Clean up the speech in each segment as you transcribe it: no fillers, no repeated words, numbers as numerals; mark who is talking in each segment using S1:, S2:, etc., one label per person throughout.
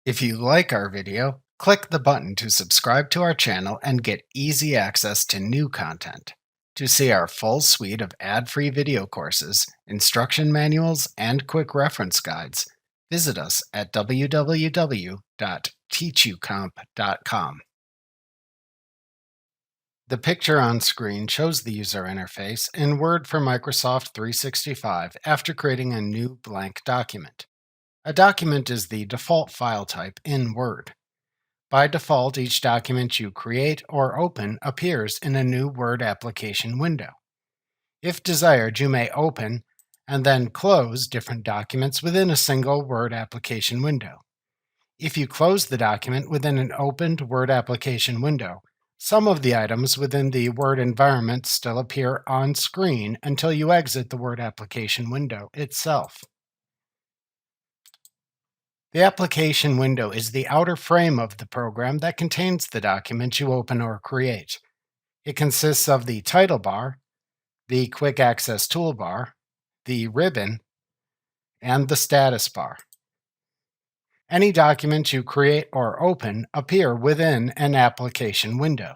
S1: If you like our video, click the button to subscribe to our channel and get easy access to new content. To see our full suite of ad-free video courses, instruction manuals, and quick reference guides, visit us at www.teachucomp.com. The picture on screen shows the user interface in Word for Microsoft 365 after creating a new blank document. A document is the default file type in Word. By default, each document you create or open appears in a new Word application window. If desired, you may open and then close different documents within a single Word application window. If you close the document within an opened Word application window, some of the items within the Word environment still appear on screen until you exit the Word application window itself. The application window is the outer frame of the program that contains the document you open or create. It consists of the title bar, the quick access toolbar, the ribbon, and the status bar. Any document you create or open appear within an application window.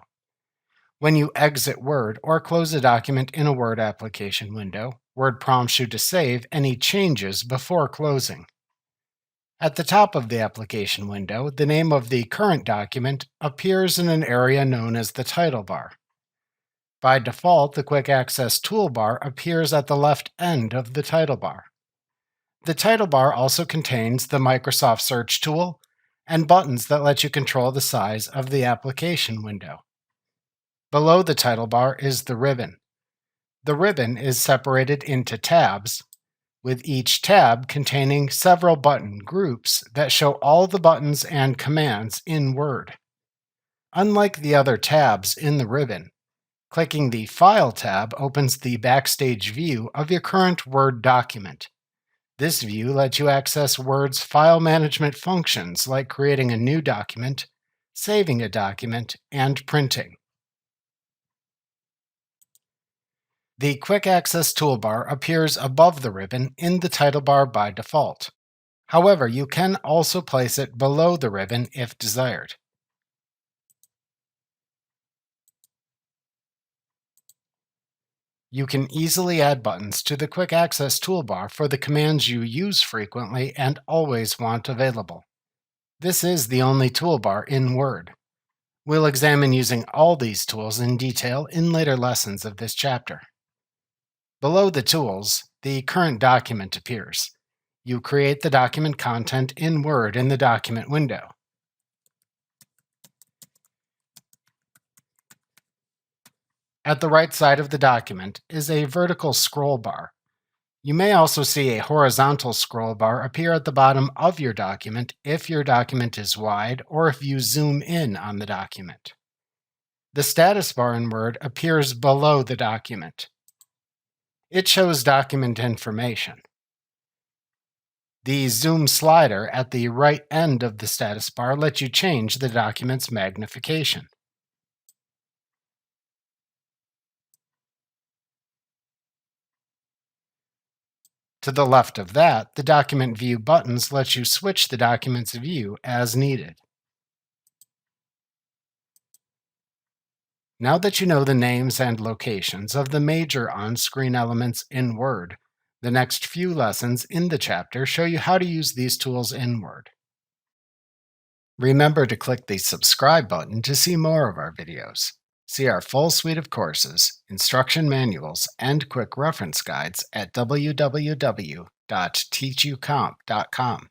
S1: When you exit Word or close a document in a Word application window, Word prompts you to save any changes before closing. At the top of the application window, the name of the current document appears in an area known as the title bar. By default, the Quick Access toolbar appears at the left end of the title bar. The title bar also contains the Microsoft Search tool and buttons that let you control the size of the application window. Below the title bar is the ribbon. The ribbon is separated into tabs, with each tab containing several button groups that show all the buttons and commands in Word. Unlike the other tabs in the ribbon, clicking the File tab opens the Backstage view of your current Word document. This view lets you access Word's file management functions like creating a new document, saving a document, and printing. The Quick Access toolbar appears above the ribbon in the title bar by default. However, you can also place it below the ribbon if desired. You can easily add buttons to the Quick Access toolbar for the commands you use frequently and always want available. This is the only toolbar in Word. We'll examine using all these tools in detail in later lessons of this chapter. Below the tools, the current document appears. You create the document content in Word in the document window. At the right side of the document is a vertical scroll bar. You may also see a horizontal scroll bar appear at the bottom of your document if your document is wide or if you zoom in on the document. The status bar in Word appears below the document. It shows document information. The zoom slider at the right end of the status bar lets you change the document's magnification. To the left of that, the Document View buttons let you switch the document's view as needed. Now that you know the names and locations of the major on-screen elements in Word, the next few lessons in the chapter show you how to use these tools in Word. Remember to click the subscribe button to see more of our videos. See our full suite of courses, instruction manuals, and quick reference guides at www.teachucomp.com.